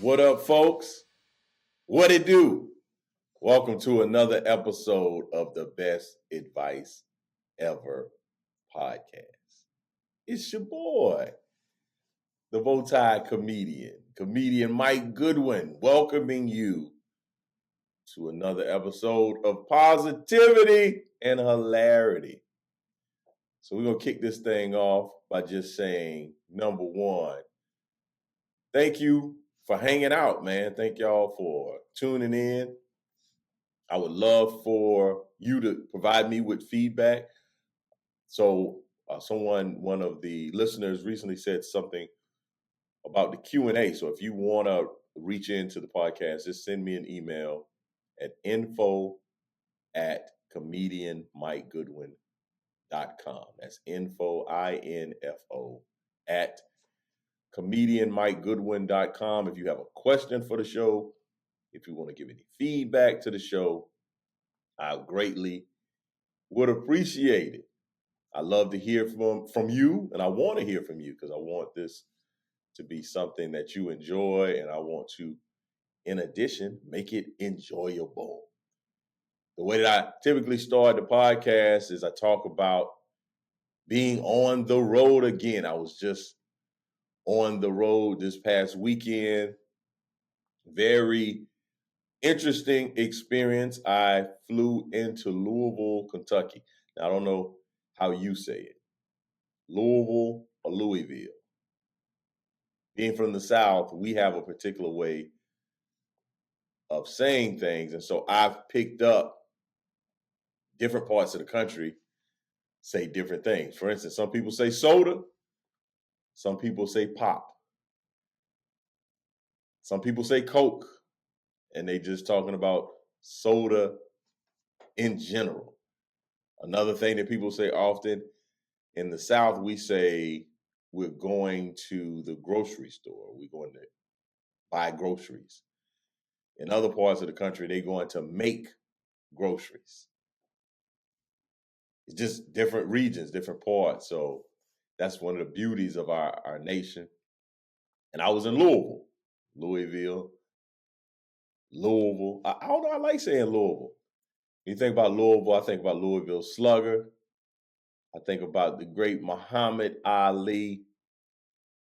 What up, folks? What it do? Welcome to another episode of the Best Advice Ever podcast. It's your boy, the bow-tie comedian Mike Goodwin, welcoming you to another episode of positivity and hilarity. So we're going to kick this thing off by just saying, number one, thank you for hanging out, man. Thank y'all for tuning in. I would love for you to provide me with feedback. So one of the listeners recently said something about the Q&A. So if you want to reach into the podcast, just send me an email at info@comedianmikegoodwin.com. That's info, I-N-F-O, at comedianmikegoodwin.com. If you have a question for the show, if you want to give any feedback to the show, I greatly would appreciate it. I love to hear from you, and I want to hear from you because I want this to be something that you enjoy, and I want to, in addition, make it enjoyable. The way that I typically start the podcast is I talk about being on the road again. I was just on the road this past weekend. Very interesting experience. I flew into Louisville, Kentucky. Now, I don't know how you say it, Louisville or Louisville. Being from the South, we have a particular way of saying things. And so I've picked up different parts of the country say different things. For instance, some people say soda, some people say pop, some people say Coke, and they just talking about soda in general. Another thing that people say often in the South, we say we're going to the grocery store. We're going to buy groceries. In other parts of the country, they're going to make groceries. It's just different regions, different parts. So that's one of the beauties of our nation. And I was in Louisville. I don't know, I like saying Louisville. When you think about Louisville, I think about Louisville Slugger. I think about the great Muhammad Ali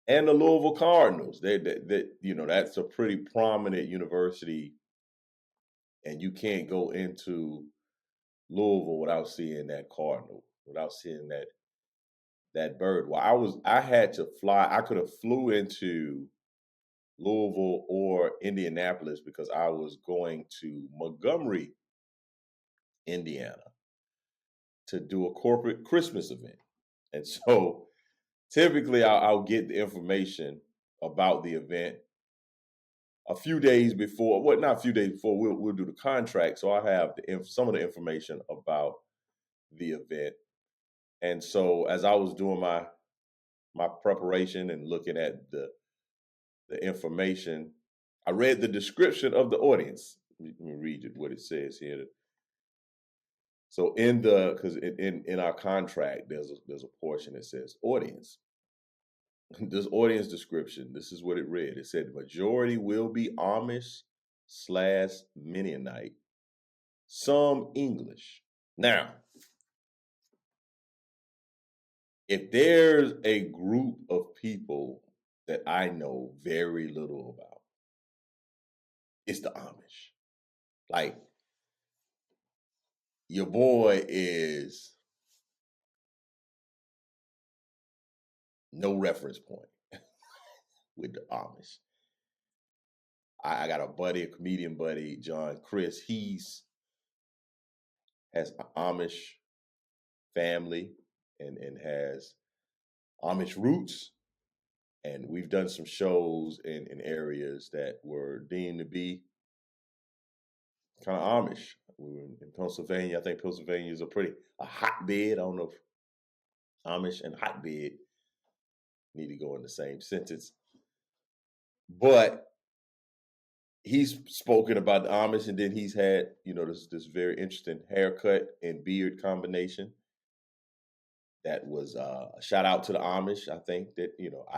and the Louisville Cardinals. That's a pretty prominent university, and you can't go into Louisville without seeing that Cardinal, without seeing that bird. Well, I had to fly. I could have flew into Louisville or Indianapolis because I was going to Montgomery, Indiana, to do a corporate Christmas event. And so typically I'll get the information about the event a few days before. Well, not a few days before. We'll do the contract. So I have some of the information about the event. And so as I was doing my preparation and looking at the information, I read the description of the audience. Let me read what it says here. So because in our contract, there's a portion that says audience. This audience description, this is what it read. It said, majority will be Amish/Mennonite, some English. Now, if there's a group of people that I know very little about, it's the Amish. Like, your boy is no reference point with the Amish. I got a comedian buddy, John Chris. He's has an Amish family and has Amish roots. And we've done some shows in areas that were deemed to be kind of Amish. We were in Pennsylvania. I think Pennsylvania is a hotbed. I don't know if Amish and hotbed need to go in the same sentence. But he's spoken about the Amish, and then he's had, this very interesting haircut and beard combination. That was a shout out to the Amish. I think that,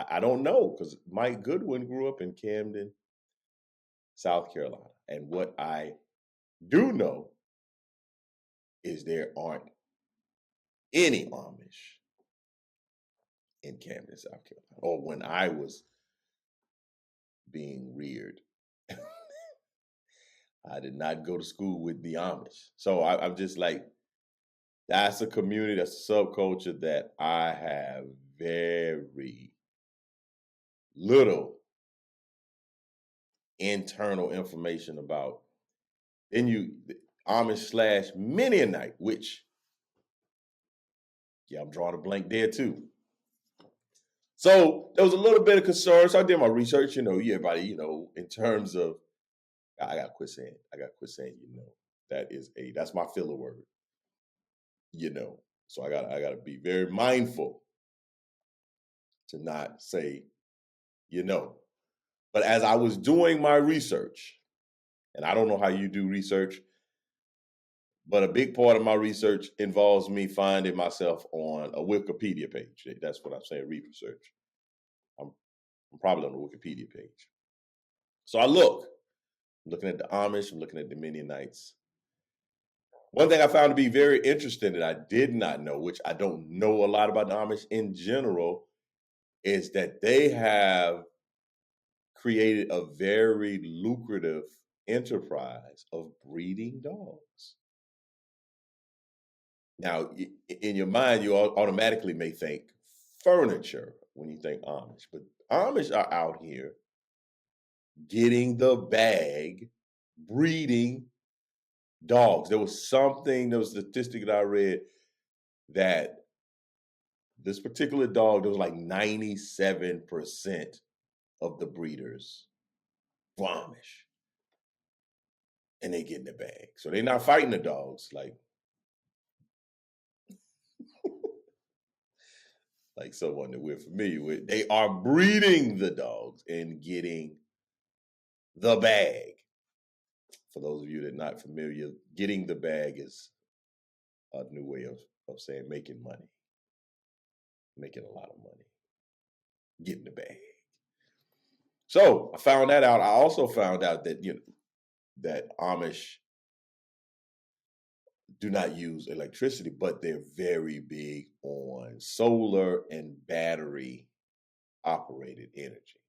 I don't know, because Mike Goodwin grew up in Camden, South Carolina. And what I do know is there aren't any Amish in Camden, South Carolina, or when I was being reared. I did not go to school with the Amish. So I'm just like, that's a community, that's a subculture that I have very little internal information about. Then you Amish / Mennonite, which, yeah, I'm drawing a blank there too. So there was a little bit of concern. So I did my research, everybody, in terms of, I got to quit saying, that's my filler word, So I got to be very mindful to not say, But as I was doing my research, and I don't know how you do research, but a big part of my research involves me finding myself on a Wikipedia page. That's what I'm saying, research. I'm probably on the Wikipedia page. So I'm looking at the Amish, I'm looking at the Mennonites. One thing I found to be very interesting that I did not know, which I don't know a lot about the Amish in general, is that they have created a very lucrative enterprise of breeding dogs. Now, in your mind, you automatically may think furniture when you think Amish, but Amish are out here getting the bag, breeding dogs. There was a statistic that I read that this particular dog, there was like 97% of the breeders were Amish. And they get in the bag. So they're not fighting the dogs like someone that we're familiar with. They are breeding the dogs and getting the bag. For those of you that are not familiar, getting the bag is a new way of saying making money. Making a lot of money. Getting the bag. So I found that out. I also found out that that Amish do not use electricity, but they're very big on solar and battery operated energy.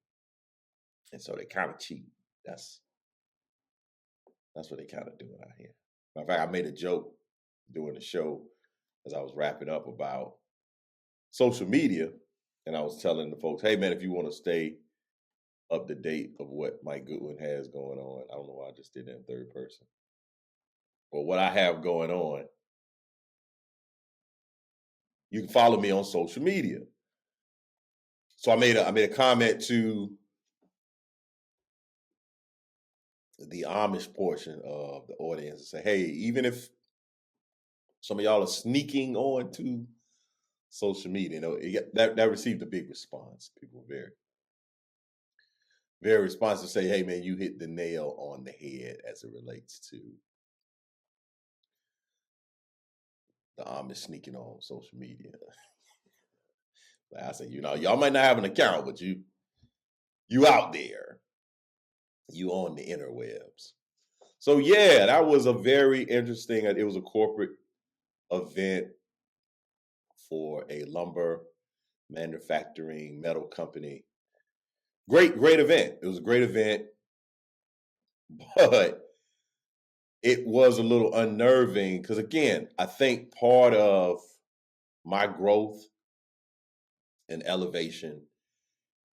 And so they kind of cheap. That's what they kind of doing out here. Matter of fact, I made a joke during the show as I was wrapping up about social media, and I was telling the folks, hey man, if you want to stay up to date of what Mike Goodwin has going on, I don't know why I just did that in third person, but what I have going on, you can follow me on social media. So I made a comment to the Amish portion of the audience and say, hey, even if some of y'all are sneaking on to social media, that received a big response. People were very, very responsive, say, hey man, you hit the nail on the head as it relates to the Amish sneaking on social media. Like I said, y'all might not have an account, but you out there. You on the interwebs. So yeah, that was a very interesting, it was a corporate event for a lumber manufacturing metal company. Great event. It was a great event, but it was a little unnerving because, again, I think part of my growth and elevation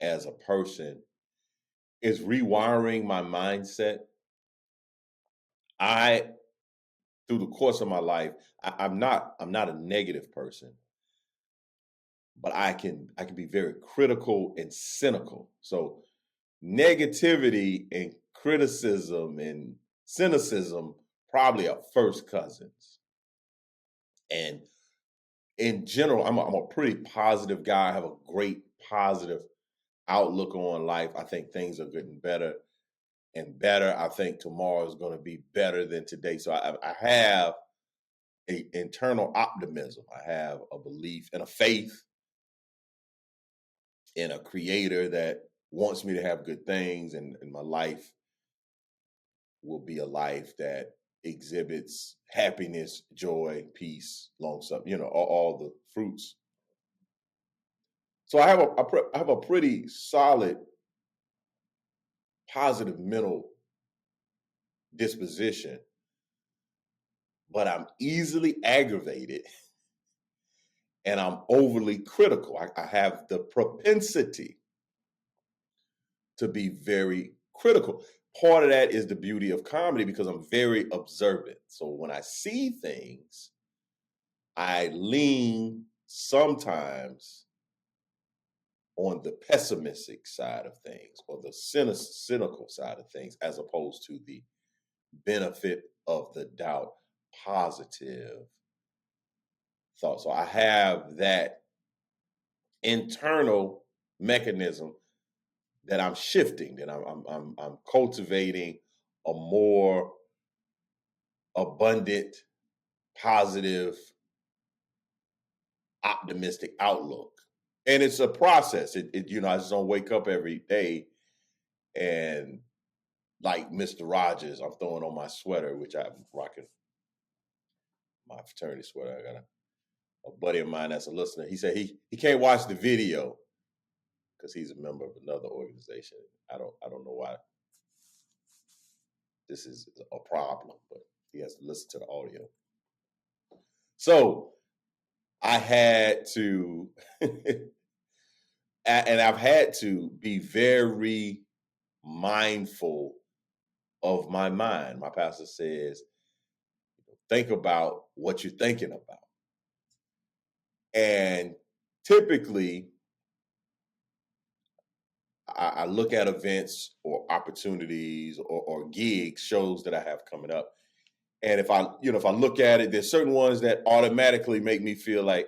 as a person is rewiring my mindset. Through the course of my life, I'm not a negative person, but I can be very critical and cynical. So negativity and criticism and cynicism probably are first cousins. And in general, I'm a pretty positive guy. I have a great positive outlook on life. I think things are getting better and better. I think tomorrow is going to be better than today. So I have an internal optimism. I have a belief and a faith in a creator that wants me to have good things in my life will be a life that exhibits happiness, joy, peace, long suffering, all the fruits. So I have a pretty solid, positive mental disposition, but I'm easily aggravated and I'm overly critical. I have the propensity to be very critical. Part of that is the beauty of comedy because I'm very observant. So when I see things, I lean sometimes on the pessimistic side of things or the cynical side of things as opposed to the benefit of the doubt, positive thought. So I have that internal mechanism that I'm shifting, that I'm cultivating a more abundant, positive, optimistic outlook. And it's a process. I just don't wake up every day and like Mr. Rogers, I'm throwing on my sweater, which I'm rocking my fraternity sweater. I got a buddy of mine that's a listener. He said he can't watch the video because he's a member of another organization. I don't know why this is a problem, but he has to listen to the audio. So I had to, and I've had to be very mindful of my mind. My pastor says, think about what you're thinking about. And typically, I look at events or opportunities or gigs, shows that I have coming up. And if I look at it, there's certain ones that automatically make me feel like,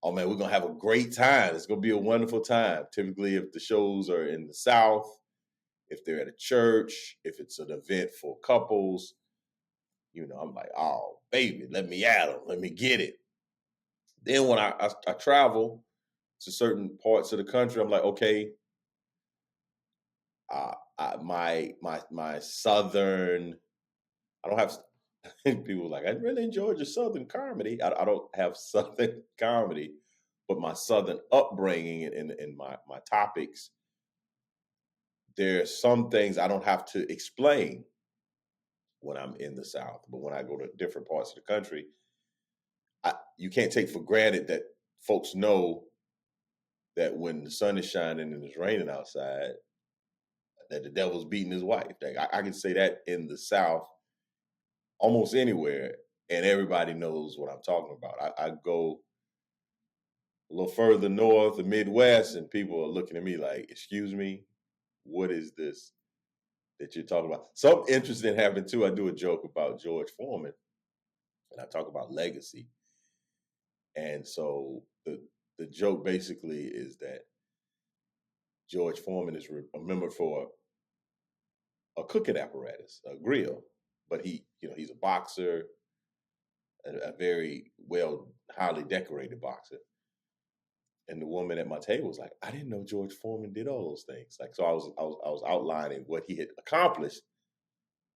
oh man, we're gonna have a great time. It's gonna be a wonderful time. Typically, if the shows are in the South, if they're at a church, if it's an event for couples, I'm like, oh baby, let me at them, let me get it. Then when I travel to certain parts of the country, I'm like, okay, my southern, I don't have people like, I really enjoyed your southern comedy. I don't have southern comedy, but my southern upbringing and my topics, there's some things I don't have to explain when I'm in the South. But when I go to different parts of the country, you can't take for granted that folks know that when the sun is shining and it's raining outside, that the devil's beating his wife. Like, I can say that in the South almost anywhere, and everybody knows what I'm talking about. I go a little further north, the Midwest, and people are looking at me like, excuse me, what is this that you're talking about? Something interesting happened too. I do a joke about George Foreman, and I talk about legacy. And so the joke basically is that George Foreman is remembered for a cooking apparatus, a grill, but he's a boxer, a very highly decorated boxer. And the woman at my table was like, I didn't know George Foreman did all those things. Like, so I was outlining what he had accomplished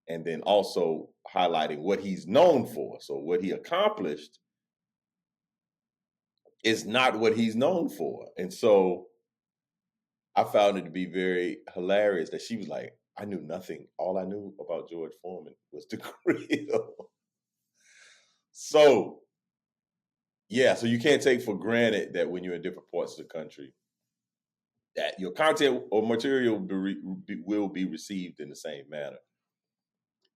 and then also highlighting what he's known for. So what he accomplished is not what he's known for. And so I found it to be very hilarious that she was like, I knew nothing. All I knew about George Foreman was the grill. So, yeah, so you can't take for granted that when you're in different parts of the country, that your content or material will be received in the same manner.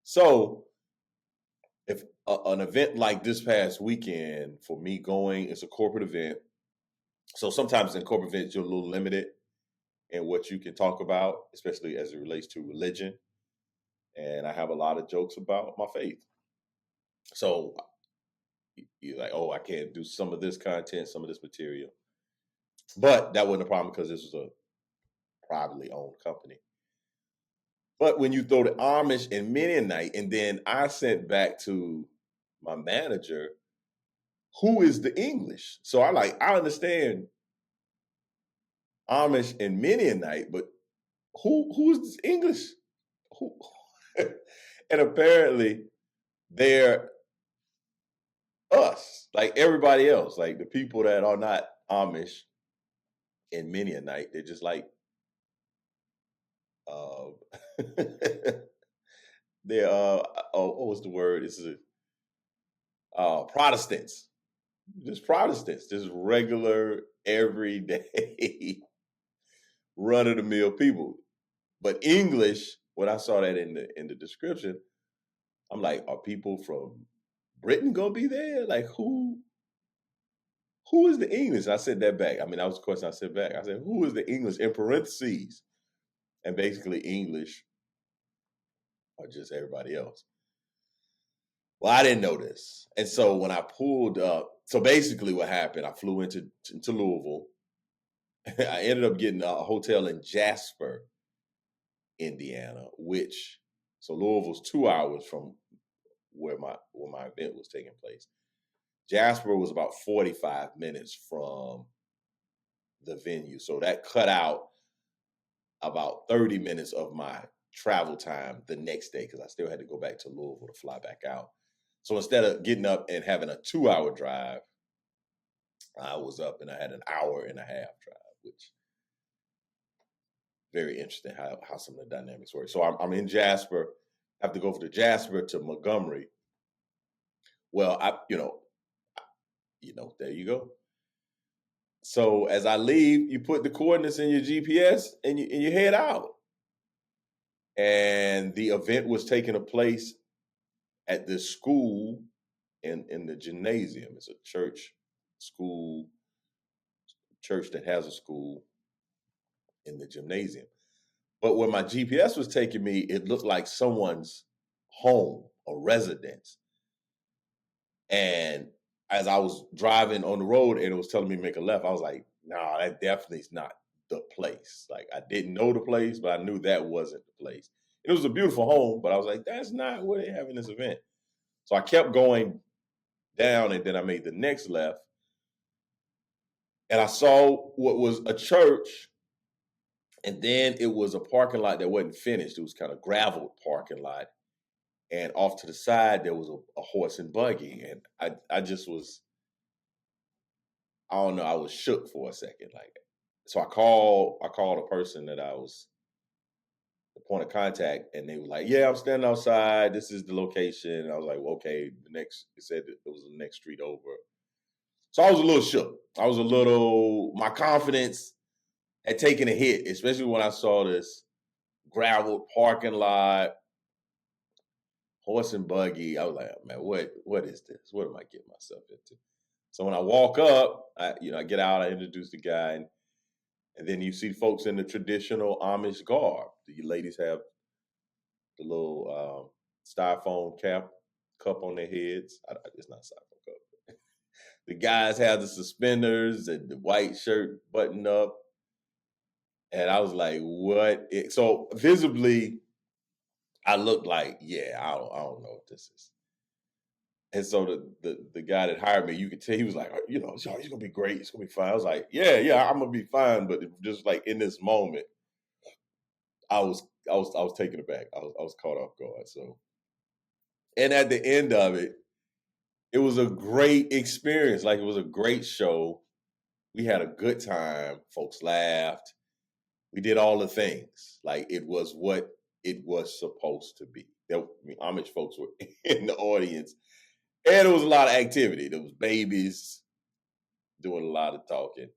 So, if an event like this past weekend, for me going, it's a corporate event. So sometimes in corporate events, you're a little limited in what you can talk about, especially as it relates to religion. And I have a lot of jokes about my faith. So you're like, oh, I can't do some of this content, some of this material. But that wasn't a problem because this was a privately owned company. But when you throw the Amish and Mennonite, and then I sent back to my manager, who is the English? So I understand Amish and Mennonite, but who's this English? Who? And apparently they're us, like everybody else, like the people that are not Amish in many a night. They're just like, they're, what was the word? This is Protestants, just regular, everyday, run of the mill people. But English, when I saw that in the description, I'm like, are people from Britain gonna be there? Like who is the English? I said that back. I mean, that was the question I said back. I said, who is the English in parentheses? And basically English are just everybody else. Well, I didn't know this. And so when I pulled up, so basically what happened, I flew into Louisville. I ended up getting a hotel in Jasper, Indiana, so Louisville's 2 hours from where my event was taking place. Jasper was about 45 minutes from the venue. So that cut out about 30 minutes of my travel time the next day because I still had to go back to Louisville to fly back out. So instead of getting up and having a 2-hour drive, I was up and I had an hour and a half drive, which very interesting how some of the dynamics work. So I'm in Jasper, have to go from Jasper to Montgomery. Well, there you go. So as I leave, you put the coordinates in your GPS and you head out. And the event was taking place at this school in the gymnasium. It's a church that has a school in the gymnasium. But where my GPS was taking me, it looked like someone's home or residence. And as I was driving on the road and it was telling me to make a left, I was like, nah, that definitely is not the place. Like I didn't know the place, but I knew that wasn't the place. It was a beautiful home, but I was like, that's not where they're having this event. So I kept going down and then I made the next left. And I saw what was a church. And then it was a parking lot that wasn't finished. It was kind of gravel parking lot. And off to the side, there was a horse and buggy. And I just was, I don't know, I was shook for a second. Like, so I called a person that I was the point of contact, and they were like, yeah, I'm standing outside. This is the location. And I was like, well, okay, it said that it was the next street over. So I was a little shook. My confidence had taken a hit, especially when I saw this gravel parking lot, horse and buggy. I was like, man, what is this? What am I getting myself into? So when I walk up, I get out, I introduce the guy, and then you see folks in the traditional Amish garb. The ladies have the little styrofoam cup on their heads. It's not a styrofoam cup. The guys have the suspenders and the white shirt buttoned up. And I was like, what? So visibly, I looked like, yeah, I don't know what this is. And so the guy that hired me, you could tell he was like, he's gonna be great. It's gonna be fine. I was like, yeah, I'm gonna be fine. But just like in this moment, I was taken aback. I was caught off guard. So, and at the end of it, it was a great experience. Like it was a great show. We had a good time. Folks laughed. We did all the things. Like it was what it was supposed to be. Amish folks were in the audience. And there was a lot of activity. There was babies doing a lot of talking.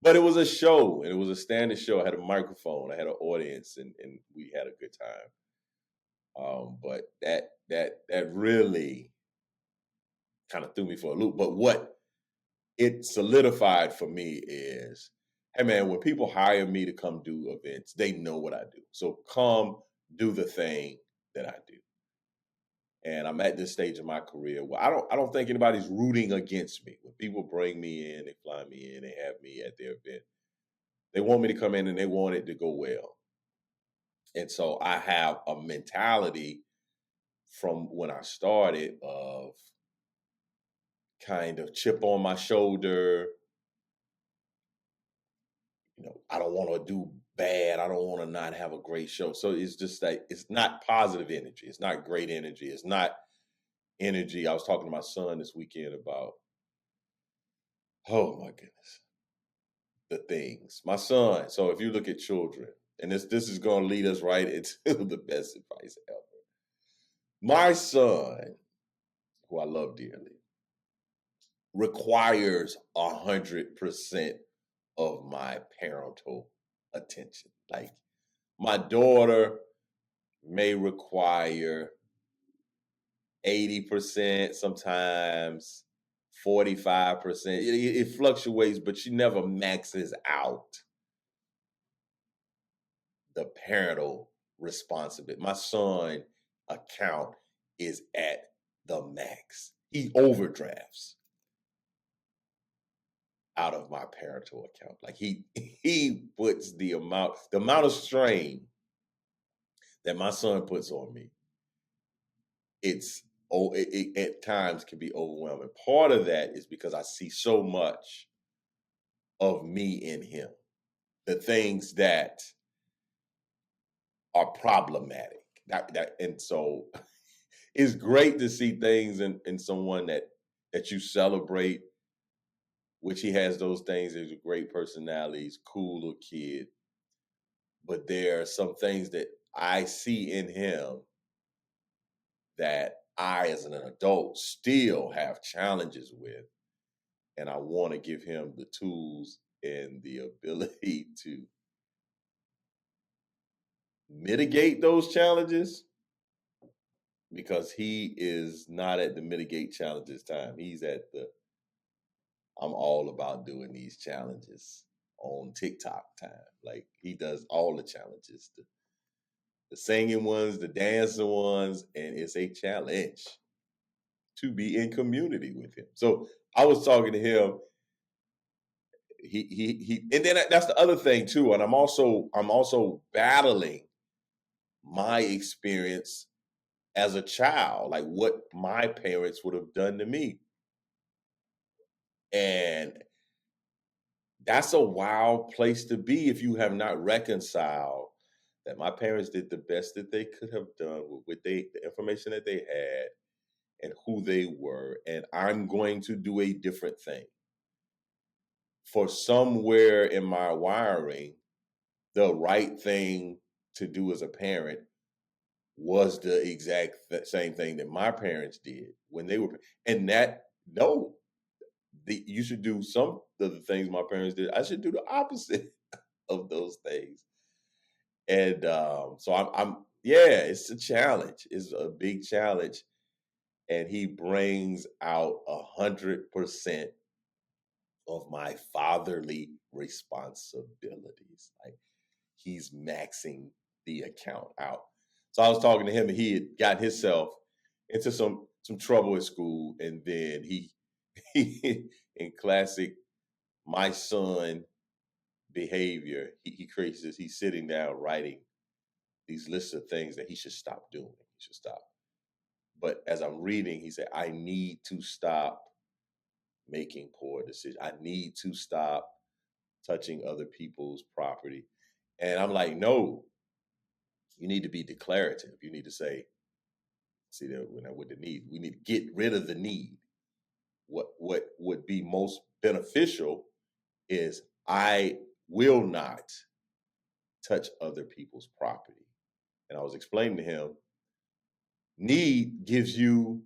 But it was a show, and it was a standing show. I had a microphone. I had an audience, and we had a good time. But that really kind of threw me for a loop. But what it solidified for me is, hey man, when people hire me to come do events, they know what I do. So come do the thing that I do. And I'm at this stage of my career where I don't think anybody's rooting against me. When people bring me in, they fly me in, they have me at their event. They want me to come in and they want it to go well. And so I have a mentality from when I started of kind of chip on my shoulder. I don't want to do bad. I don't want to not have a great show. So it's just like, it's not positive energy. It's not great energy. It's not energy. I was talking to my son this weekend about, oh my goodness, the things. My son, so if you look at children, and this is going to lead us right into the best advice ever. My son, who I love dearly, requires 100% of my parental attention. Like, my daughter may require 80%, sometimes 45%. It fluctuates, but she never maxes out the parental responsibility. My son account is at the max. He overdrafts out of my parental account. Like, he puts the amount of strain that my son puts on me. It at times can be overwhelming. Part of that is because I see so much of me in him, the things that are problematic. And so it's great to see things in someone that you celebrate, which he has those things. He's a great personality, he's a cool little kid. But there are some things that I see in him that I, as an adult, still have challenges with. And I want to give him the tools and the ability to mitigate those challenges, because he is not at the mitigate challenges time. He's at the, I'm all about doing these challenges on TikTok time. Like, he does all the challenges, the singing ones, the dancing ones, and it's a challenge to be in community with him. So I was talking to him. He and then that's the other thing too. And I'm also battling my experience as a child, like what my parents would have done to me. And that's a wild place to be if you have not reconciled that my parents did the best that they could have done with the information that they had and who they were. And I'm going to do a different thing. For somewhere in my wiring, the right thing to do as a parent was the exact same thing that my parents did when they were, and that, no, you should do some of the things my parents did. I should do the opposite of those things. And so I'm yeah, it's a challenge. It's a big challenge. And he brings out 100% of my fatherly responsibilities. Like, he's maxing the account out. So I was talking to him, and he had got himself into some trouble at school, and then he in classic my son behavior, he creates this. He's sitting down writing these lists of things that he should stop doing. He should stop. But as I'm reading, he said, I need to stop making poor decisions. I need to stop touching other people's property. And I'm like, no, you need to be declarative. You need to say, see that with the need, we need to get rid of the need. What would be most beneficial is I will not touch other people's property. And I was explaining to him, need gives you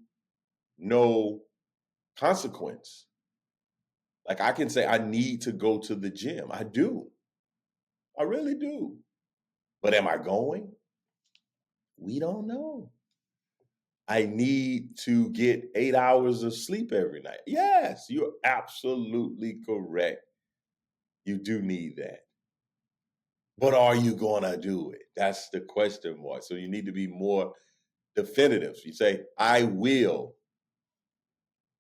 no consequence. Like, I can say I need to go to the gym. I do. I really do. But am I going? We don't know. I need to get 8 hours of sleep every night. Yes, you're absolutely correct. You do need that. But are you going to do it? That's the question mark. So you need to be more definitive. You say, I will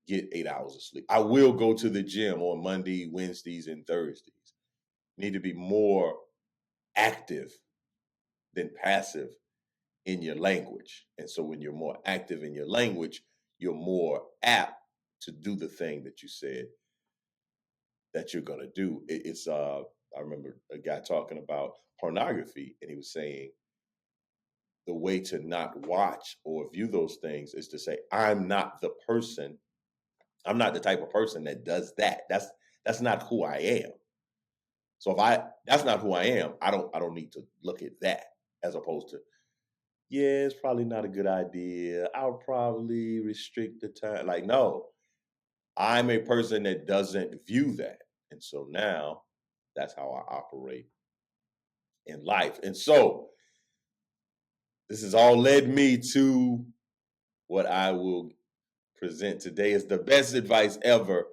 get 8 hours of sleep. I will go to the gym on Monday, Wednesdays, and Thursdays. You need to be more active than passive in your language. And so when you're more active in your language, you're more apt to do the thing that you said that you're going to do. It's I remember a guy talking about pornography, and he was saying the way to not watch or view those things is to say, I'm not the person. I'm not the type of person that does that. That's not who I am. So if that's not who I am, I don't need to look at that, as opposed to, yeah, it's probably not a good idea. I'll probably restrict the time. Like, no, I'm a person that doesn't view that. And so now that's how I operate in life. And so this has all led me to what I will present today is the best advice ever.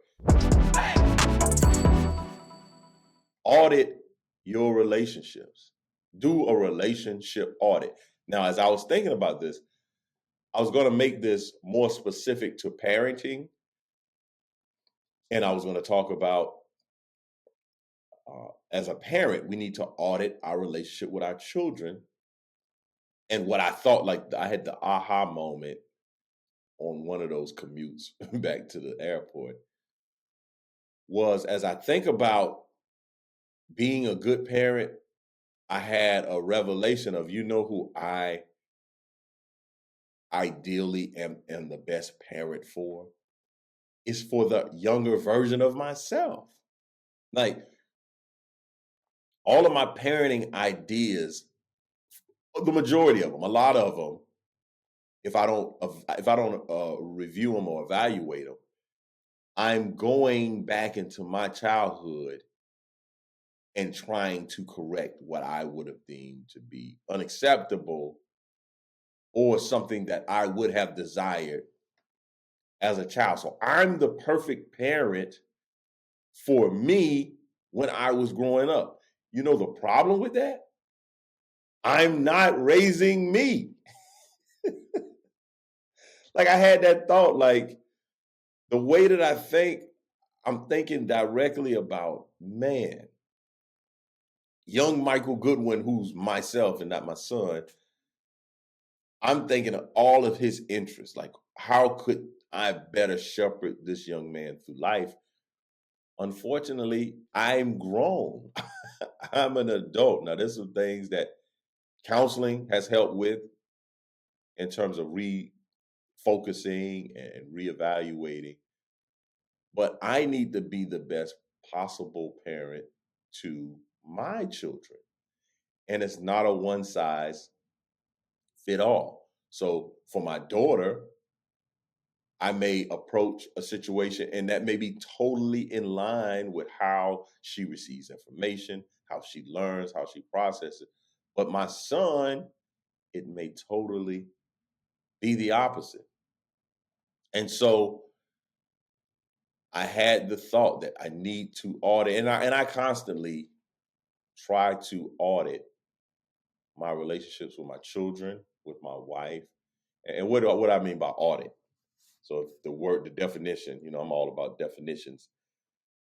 Audit your relationships. Do a relationship audit. Now, as I was thinking about this, I was going to make this more specific to parenting. And I was going to talk about, as a parent, we need to audit our relationship with our children. And what I thought, like, I had the aha moment on one of those commutes back to the airport, was as I think about being a good parent, I had a revelation of, who I ideally am the best parent for? Is for the younger version of myself. Like, all of my parenting ideas, the majority of them, a lot of them, if I don't review them or evaluate them, I'm going back into my childhood and trying to correct what I would have deemed to be unacceptable or something that I would have desired as a child. So I'm the perfect parent for me when I was growing up. You know the problem with that? I'm not raising me. Like, I had that thought, like, the way that I think, I'm thinking directly about, man, young Michael Goodwin, who's myself and not my son. I'm thinking of all of his interests. Like, how could I better shepherd this young man through life? Unfortunately, I'm grown. I'm an adult. Now, there's some things that counseling has helped with in terms of refocusing and reevaluating. But I need to be the best possible parent to my children. And it's not a one size fit all. So for my daughter, I may approach a situation and that may be totally in line with how she receives information, how she learns, how she processes. But my son, it may totally be the opposite. And so I had the thought that I need to audit, and I constantly try to audit my relationships with my children, with my wife. And what I mean by audit. So the definition, I'm all about definitions.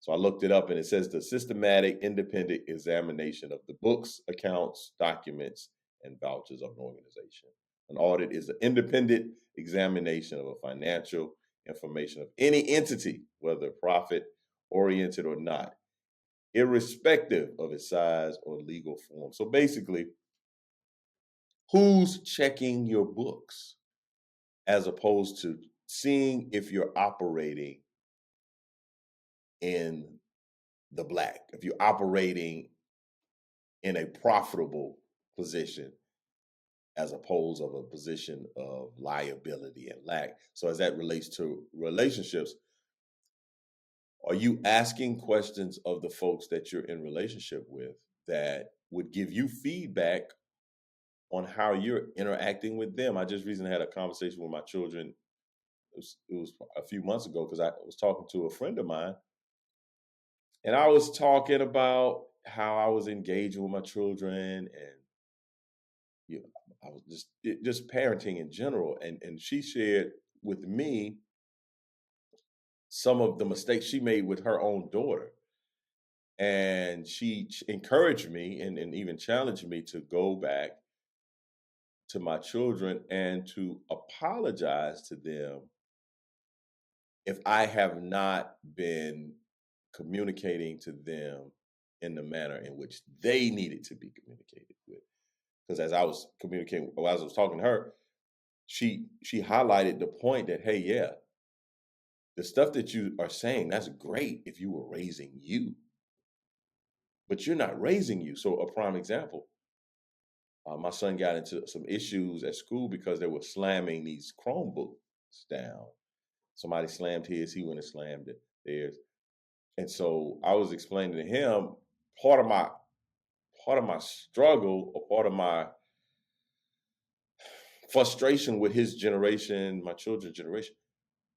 So I looked it up and it says the systematic, independent examination of the books, accounts, documents, and vouchers of an organization. An audit is an independent examination of a financial information of any entity, whether profit oriented or not, irrespective of its size or legal form. So basically, who's checking your books as opposed to seeing if you're operating in the black, if you're operating in a profitable position as opposed of a position of liability and lack. So as that relates to relationships, are you asking questions of the folks that you're in relationship with that would give you feedback on how you're interacting with them? I just recently had a conversation with my children. It was a few months ago because I was talking to a friend of mine, and I was talking about how I was engaging with my children, and I was just parenting in general, and she shared with me some of the mistakes she made with her own daughter, and she encouraged me and even challenged me to go back to my children and to apologize to them if I have not been communicating to them in the manner in which they needed to be communicated with. Because as I was communicating, or as I was talking to her, she highlighted the point that, hey, yeah, the stuff that you are saying, that's great if you were raising you, but you're not raising you. So a prime example, my son got into some issues at school because they were slamming these Chromebooks down. Somebody slammed his, he went and slammed it, theirs. And so I was explaining to him part of my struggle, or part of my frustration with his generation, my children's generation.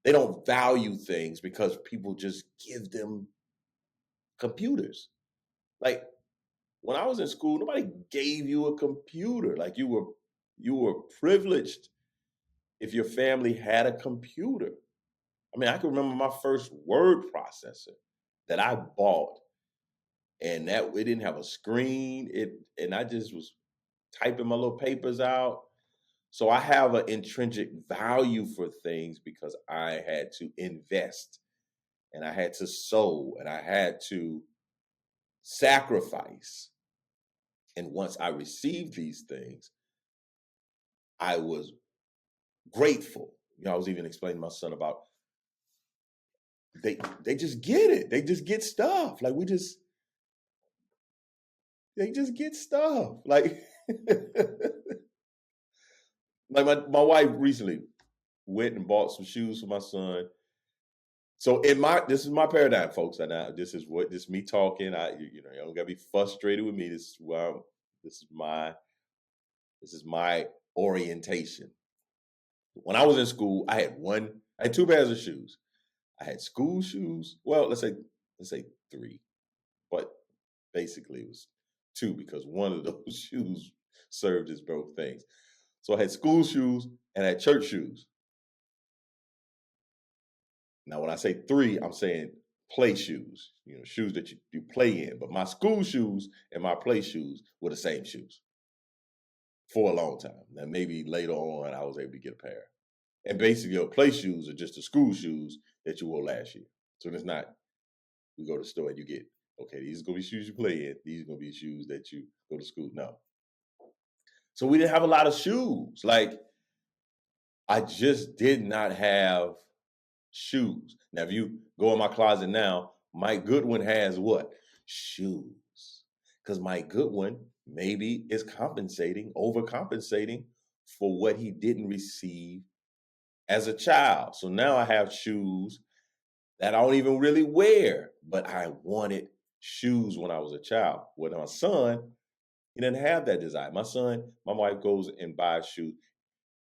They don't value things because people just give them computers. Like when I was in school, nobody gave you a computer. Like you were privileged if your family had a computer. I mean, I can remember my first word processor that I bought, and that it didn't have a screen. And I just was typing my little papers out. So I have an intrinsic value for things because I had to invest, and I had to sow, and I had to sacrifice. And once I received these things, I was grateful. I was even explaining to my son about they just get it. They just get stuff. Like they just get stuff. Like like my wife recently went and bought some shoes for my son. So this is my paradigm, folks. And this is me talking. You don't gotta be frustrated with me. This is my orientation. When I was in school, I had two pairs of shoes. I had school shoes. Well, let's say three, but basically it was two because one of those shoes served as both things. So I had school shoes and I had church shoes. Now, when I say three, I'm saying play shoes, shoes that you play in. But my school shoes and my play shoes were the same shoes for a long time. Now, maybe later on, I was able to get a pair. And basically, your play shoes are just the school shoes that you wore last year. So it's not, we go to the store and you get, okay, these are going to be shoes you play in. These are going to be shoes that you go to school. No. So we didn't have a lot of shoes. Like, I just did not have shoes. Now, if you go in my closet now, Mike Goodwin has what? Shoes. Because Mike Goodwin maybe is overcompensating for what he didn't receive as a child. So now I have shoes that I don't even really wear, but I wanted shoes when I was a child. With my son, he didn't have that desire. My wife goes and buys shoes.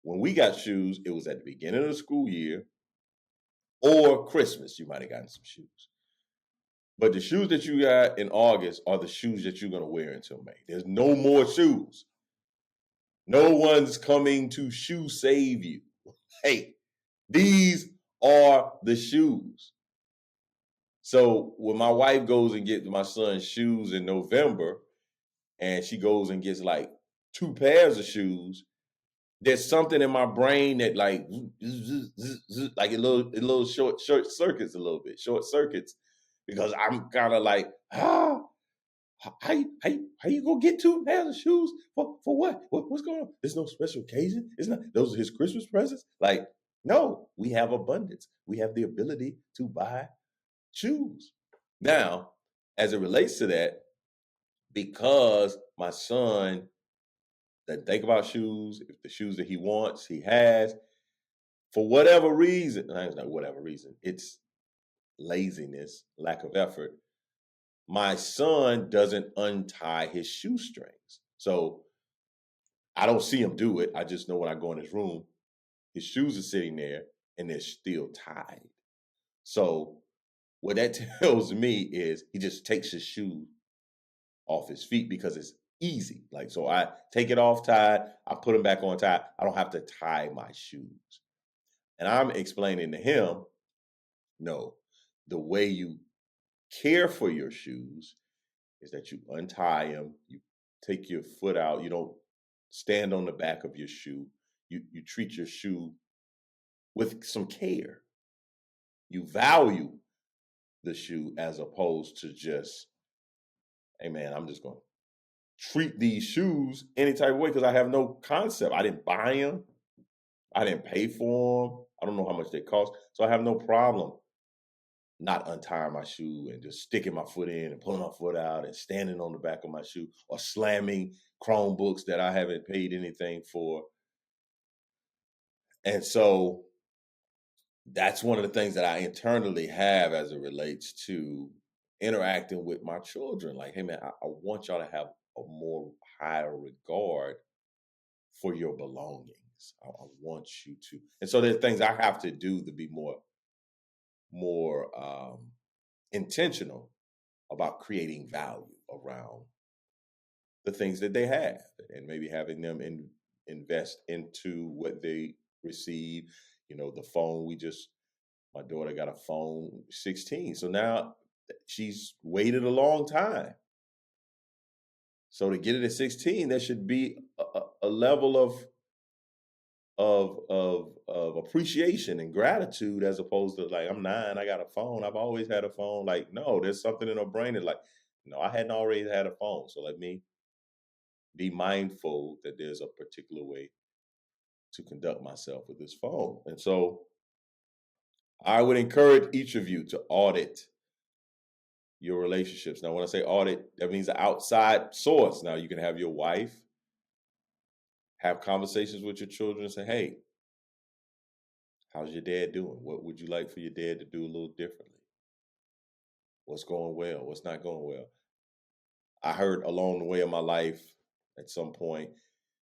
When we got shoes, it was at the beginning of the school year or Christmas. You might have gotten some shoes. But the shoes that you got in August are the shoes that you're going to wear until May. There's no more shoes. No one's coming to shoe save you. Hey, these are the shoes. So when my wife goes and gets my son's shoes in November, and she goes and gets like 2 pairs of shoes, there's something in my brain that like a little short circuits a little bit, short circuits, because I'm kind of like, how you gonna get 2 pairs of shoes for what? What's going on? There's no special occasion. It's not. Those are his Christmas presents. Like, no, we have abundance. We have the ability to buy shoes. Now, as it relates to that, because my son doesn't think about shoes, if the shoes that he wants, he has, for whatever reason, it's not whatever reason, it's laziness, lack of effort, my son doesn't untie his shoestrings. So I don't see him do it. I just know when I go in his room, his shoes are sitting there and they're still tied. So what that tells me is he just takes his shoe off his feet because it's easy. Like, so I take it off tied, I put them back on tied. I don't have to tie my shoes. And I'm explaining to him, no, the way you care for your shoes is that you untie them, you take your foot out, you don't stand on the back of your shoe. You treat your shoe with some care. You value the shoe as opposed to just hey man, I'm just going to treat these shoes any type of way because I have no concept. I didn't buy them. I didn't pay for them. I don't know how much they cost. So I have no problem not untying my shoe and just sticking my foot in and pulling my foot out and standing on the back of my shoe or slamming Chromebooks that I haven't paid anything for. And so that's one of the things that I internally have as it relates to interacting with my children. Like, hey man, I want y'all to have a more higher regard for your belongings. I want you to. And so there's things I have to do to be more intentional about creating value around the things that they have and maybe having them invest into what they receive. You know, the phone my daughter got a phone 16. So now she's waited a long time. So to get it at 16, there should be a level of appreciation and gratitude as opposed to like, I'm 9, I got a phone. I've always had a phone. Like, no, there's something in her brain that's like, no, I hadn't already had a phone. So let me be mindful that there's a particular way to conduct myself with this phone. And so I would encourage each of you to audit your relationships. Now, when I say audit, that means an outside source. Now, you can have your wife have conversations with your children and say, hey, how's your dad doing? What would you like for your dad to do a little differently? What's going well? What's not going well? I heard along the way of my life at some point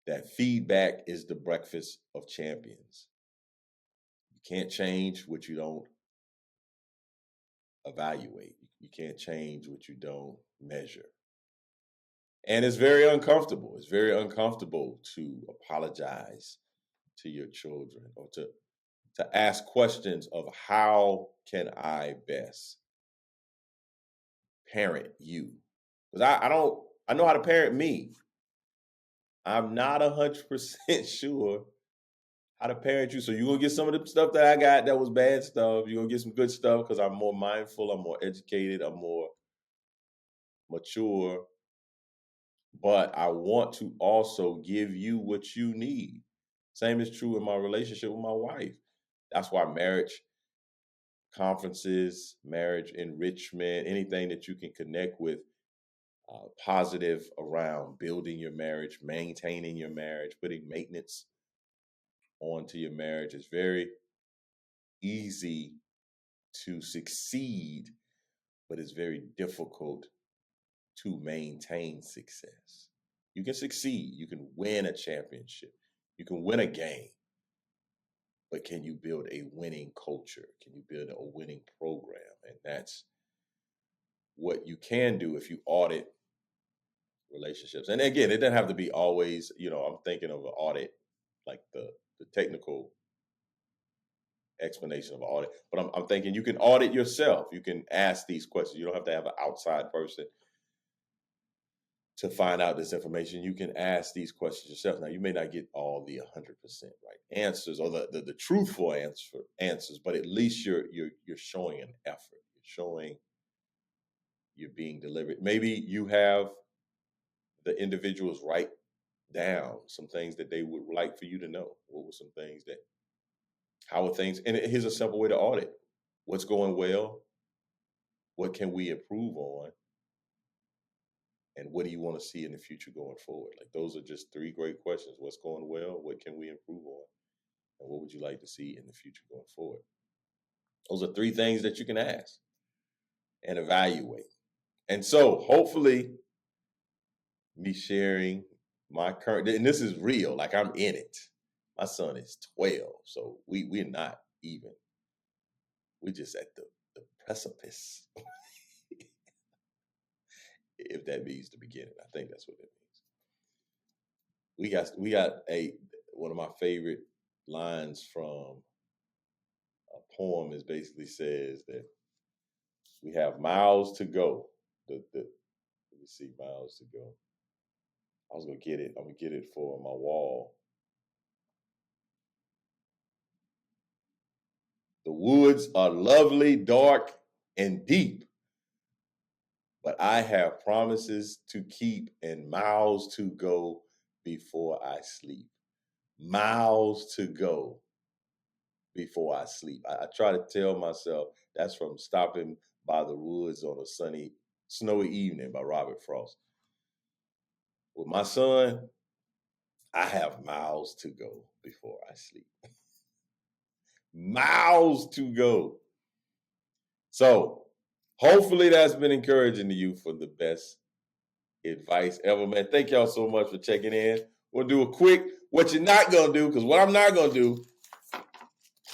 that feedback is the breakfast of champions. You can't change what you don't evaluate. You can't change what you don't measure. And it's very uncomfortable. It's very uncomfortable to apologize to your children or to ask questions of how can I best parent you? Because I know how to parent me. I'm not 100% sure how to parent you. So you're going to get some of the stuff that I got that was bad stuff. You're going to get some good stuff because I'm more mindful, I'm more educated, I'm more mature. But I want to also give you what you need. Same is true in my relationship with my wife. That's why marriage conferences, marriage enrichment, anything that you can connect with positive around building your marriage, maintaining your marriage, putting maintenance onto your marriage is very easy to succeed, but it's very difficult to maintain success. You can succeed, you can win a championship, you can win a game, but can you build a winning culture? Can you build a winning program? And that's what you can do if you audit relationships. And again, it doesn't have to be always, I'm thinking of an audit, like the technical explanation of audit, but I'm thinking you can audit yourself. You can ask these questions. You don't have to have an outside person to find out this information. You can ask these questions yourself. Now, you may not get all the 100% right answers or the truthful answers, but at least you're showing an effort. You're showing you're being deliberate. Maybe you have the individuals write down some things that they would like for you to know. What were some things how are things? And here's a simple way to audit. What's going well? What can we improve on? And what do you want to see in the future going forward? Like, those are just 3 great questions. What's going well? What can we improve on? And what would you like to see in the future going forward? Those are 3 things that you can ask and evaluate. And so hopefully me sharing my current, and this is real, like I'm in it. My son is 12, so we're not even. We're just at the precipice, if that means the beginning. I think that's what it means. We got one of my favorite lines from a poem is basically says that we have miles to go. Let me see, miles to go. I was gonna get it. I'm gonna get it for my wall. The woods are lovely, dark, and deep, but I have promises to keep and miles to go before I sleep. Miles to go before I sleep. I try to tell myself that's from Stopping by the Woods on a Sunny, Snowy Evening by Robert Frost. With my son, I have miles to go before I sleep. Miles to go. So hopefully that's been encouraging to you for the best advice ever, man. Thank y'all so much for checking in. We'll do a quick what you're not going to do, because what I'm not going to do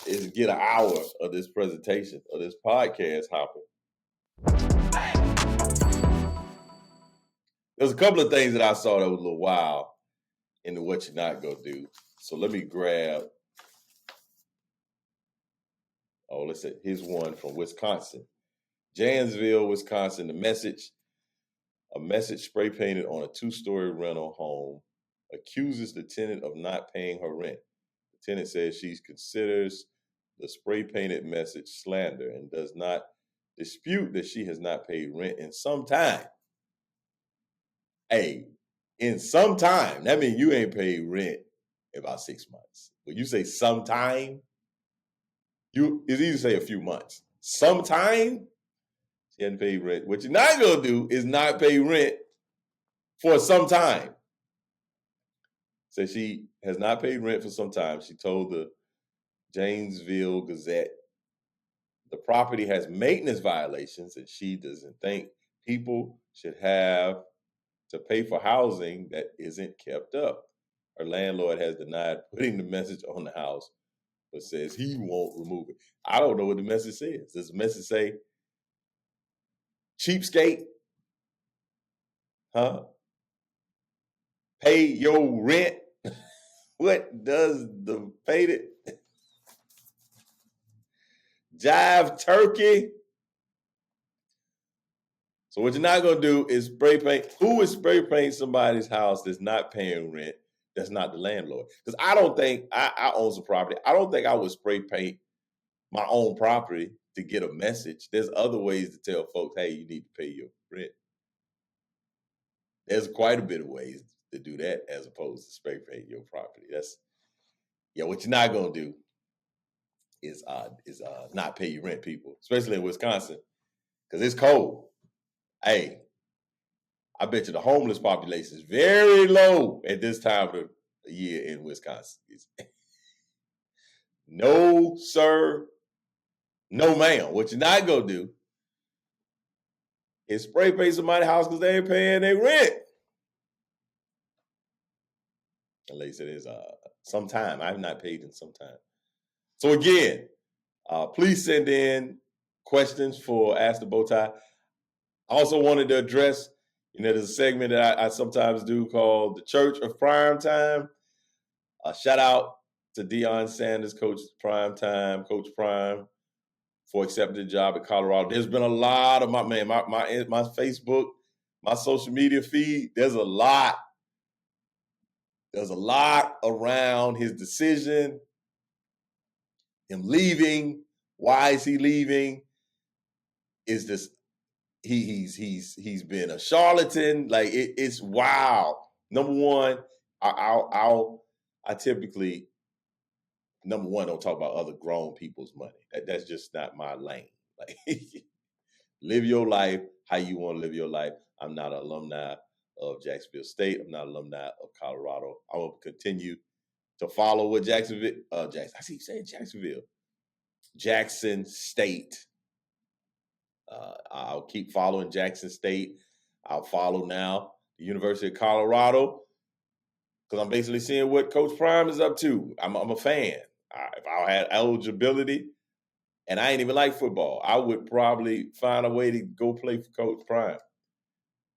is get an hour of this presentation, of this podcast hopping. There's a couple of things that I saw that was a little wild in the what you're not going to do. So let me grab, let's say, here's one from Wisconsin. Janesville, Wisconsin, a message spray painted on a 2-story rental home accuses the tenant of not paying her rent. The tenant says she considers the spray painted message slander and does not dispute that she has not paid rent in some time. Hey, in some time, that means you ain't paid rent in about 6 months. When you say sometime, it's easy to say a few months. Sometime, she hadn't paid rent. What you're not going to do is not pay rent for some time. So she has not paid rent for some time. She told the Janesville Gazette the property has maintenance violations and she doesn't think people should have to pay for housing that isn't kept up. Her landlord has denied putting the message on the house, but says he won't remove it. I don't know what the message says. Does the message say, cheapskate? Huh? Pay your rent? What does the painted jive turkey? So what you're not going to do is spray paint. Who would spray paint somebody's house that's not paying rent, that's not the landlord? Because I don't think, I own some property. I don't think I would spray paint my own property to get a message. There's other ways to tell folks, hey, you need to pay your rent. There's quite a bit of ways to do that as opposed to spray paint your property. What you're not going to do is not pay your rent, people, especially in Wisconsin, because it's cold. Hey, I bet you the homeless population is very low at this time of the year in Wisconsin. No, sir. No, ma'am. What you're not going to do is spray paint somebody's house because they ain't paying their rent. And they said it's some time. I've not paid in some time. So again, please send in questions for Ask the Bowtie. I also wanted to address, there's a segment that I sometimes do called the Church of Prime Time. Shout out to Deion Sanders, Coach Prime, for accepting the job at Colorado. There's been a lot of my Facebook, my social media feed. There's a lot around his decision, him leaving. Why is he leaving? Is this he's been a charlatan? Like it's wild. Number one, I typically don't talk about other grown people's money. That's just not my lane. Like live your life how you want to live your life. I'm not an alumni of Jacksonville State. I'm not an alumni of Colorado. I will continue to follow what Jacksonville. I see you saying Jacksonville. Jackson State. I'll keep following Jackson State. I'll follow now the University of Colorado because I'm basically seeing what Coach Prime is up to. I'm a fan. If I had eligibility, and I ain't even like football, I would probably find a way to go play for Coach Prime.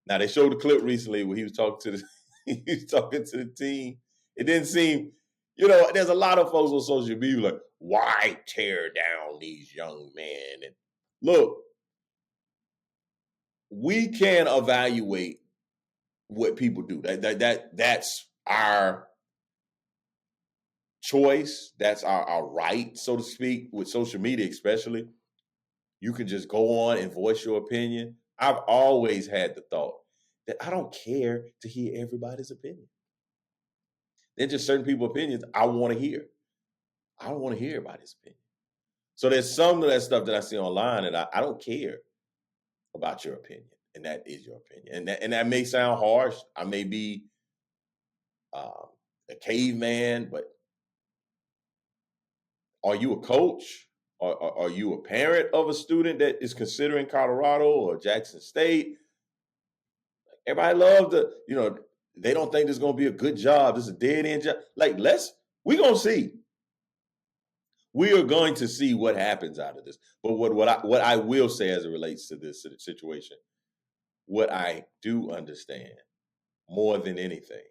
Now they showed a clip recently where he was talking to the team. It didn't seem, there's a lot of folks on social media like, why tear down these young men? And look, we can evaluate what people do. That's our choice. That's our right, so to speak, with social media especially. You can just go on and voice your opinion. I've always had the thought that I don't care to hear everybody's opinion. There's just certain people's opinions I want to hear. I don't want to hear everybody's opinion. So there's some of that stuff that I see online, and I don't care about your opinion, and that is your opinion. And that may sound harsh. I may be a caveman, but are you a coach? Are you a parent of a student that is considering Colorado or Jackson State? Everybody loves they don't think this is going to be a good job. This is a dead end job. Like, we're going to see. We are going to see what happens out of this. But what I will say as it relates to this situation, what I do understand more than anything,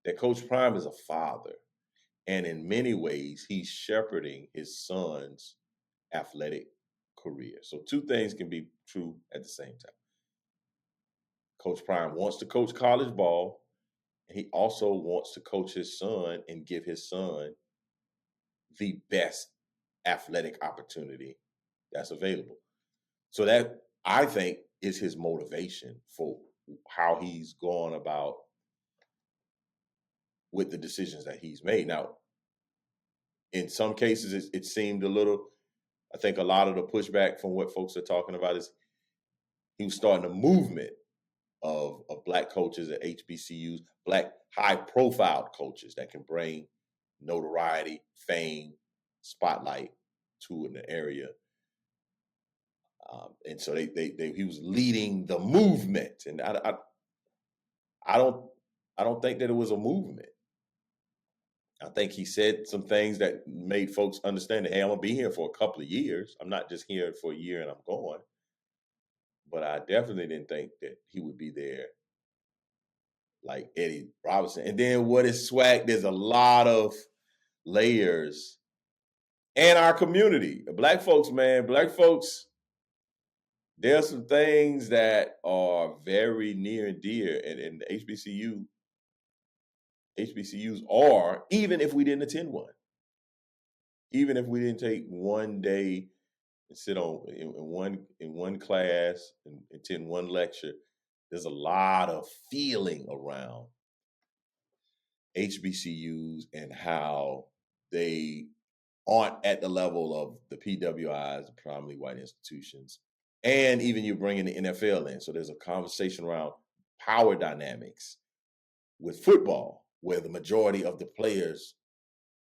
that Coach Prime is a father. And in many ways, he's shepherding his son's athletic career. So two things can be true at the same time. Coach Prime wants to coach college ball, and he also wants to coach his son and give his son the best athletic opportunity that's available. So that, I think, is his motivation for how he's gone about with the decisions that he's made. Now, in some cases, it seemed a little, I think a lot of the pushback from what folks are talking about is he was starting a movement of Black coaches at HBCUs, Black high-profile coaches that can bring notoriety, fame, spotlight to an area. And so he was leading the movement, and I don't think that it was a movement. I think he said some things that made folks understand that, hey, I'm gonna be here for a couple of years. I'm not just here for a year and I'm going. But I definitely didn't think that he would be there like Eddie Robinson. And then what is swag? There's a lot of layers. And our community, Black folks, man, Black folks, there's some things that are very near and dear, and HBCUs are, even if we didn't attend one, even if we didn't take one day and sit in one class and attend one lecture, there's a lot of feeling around HBCUs and how they aren't at the level of the PWIs, the predominantly white institutions, and even you bring in the NFL in. So there's a conversation around power dynamics with football, where the majority of the players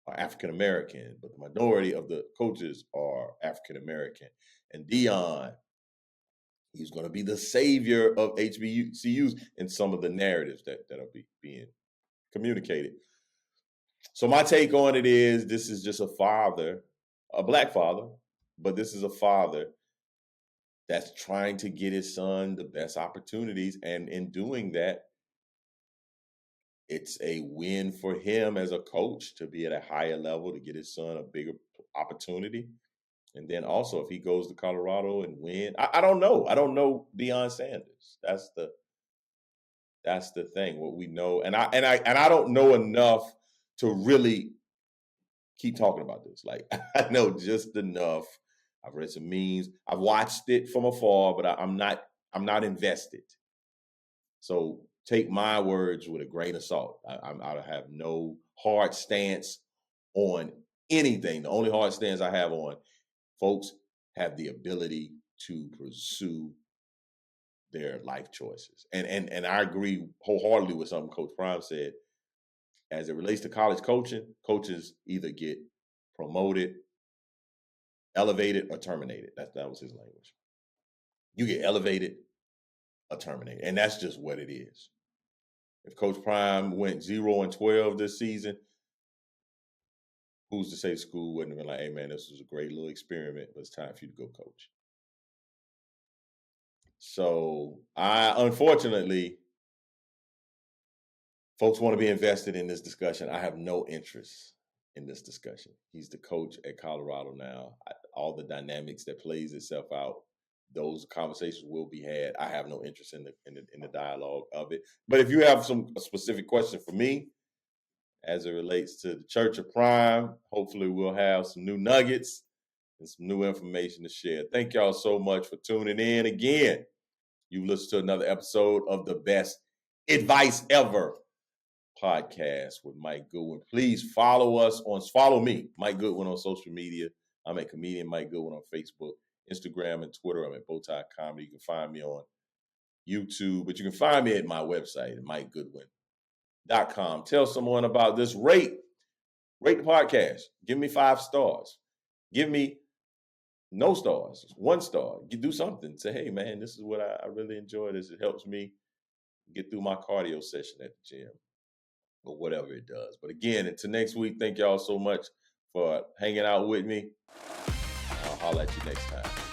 are African American, but the minority of the coaches are African American. And Deion, he's going to be the savior of HBCUs in some of the narratives that are being communicated. So my take on it is, this is just a father, a Black father, but this is a father that's trying to get his son the best opportunities. And in doing that, it's a win for him as a coach to be at a higher level, to get his son a bigger opportunity. And then also, if he goes to Colorado and win, I don't know. I don't know Deion Sanders. That's the thing. What we know, and I don't know enough to really keep talking about this. Like, I know just enough. I've read some memes. I've watched it from afar, but I'm not invested. So take my words with a grain of salt. I have no hard stance on anything. The only hard stance I have on, folks have the ability to pursue their life choices. And I agree wholeheartedly with something Coach Prime said. As it relates to college coaching, coaches either get promoted, elevated, or terminated. That was his language. You get elevated or terminated. And that's just what it is. If Coach Prime went 0-12 this season, who's to say school wouldn't have been like, hey man, this was a great little experiment, but it's time for you to go coach. So unfortunately, folks want to be invested in this discussion. I have no interest in this discussion. He's the coach at Colorado now. All the dynamics that plays itself out, those conversations will be had. I have no interest in the dialogue of it. But if you have a specific question for me as it relates to the Church of Prime, hopefully we'll have some new nuggets and some new information to share. Thank y'all so much for tuning in again. You've listened to another episode of the Best Advice Ever podcast with Mike Goodwin. Please follow me, Mike Goodwin, on social media. I'm at comedian Mike Goodwin on Facebook, Instagram, and Twitter. I'm at Bowtie Comedy. You can find me on YouTube, but you can find me at my website at MikeGoodwin.com. Tell someone about this. Rate the podcast. Give me 5 stars. Give me no stars, 1 star. You do something. Say, hey, man, this is what I really enjoy this. It helps me get through my cardio session at the gym or whatever it does. But again, until next week, thank y'all so much for hanging out with me. I'll holler at you next time.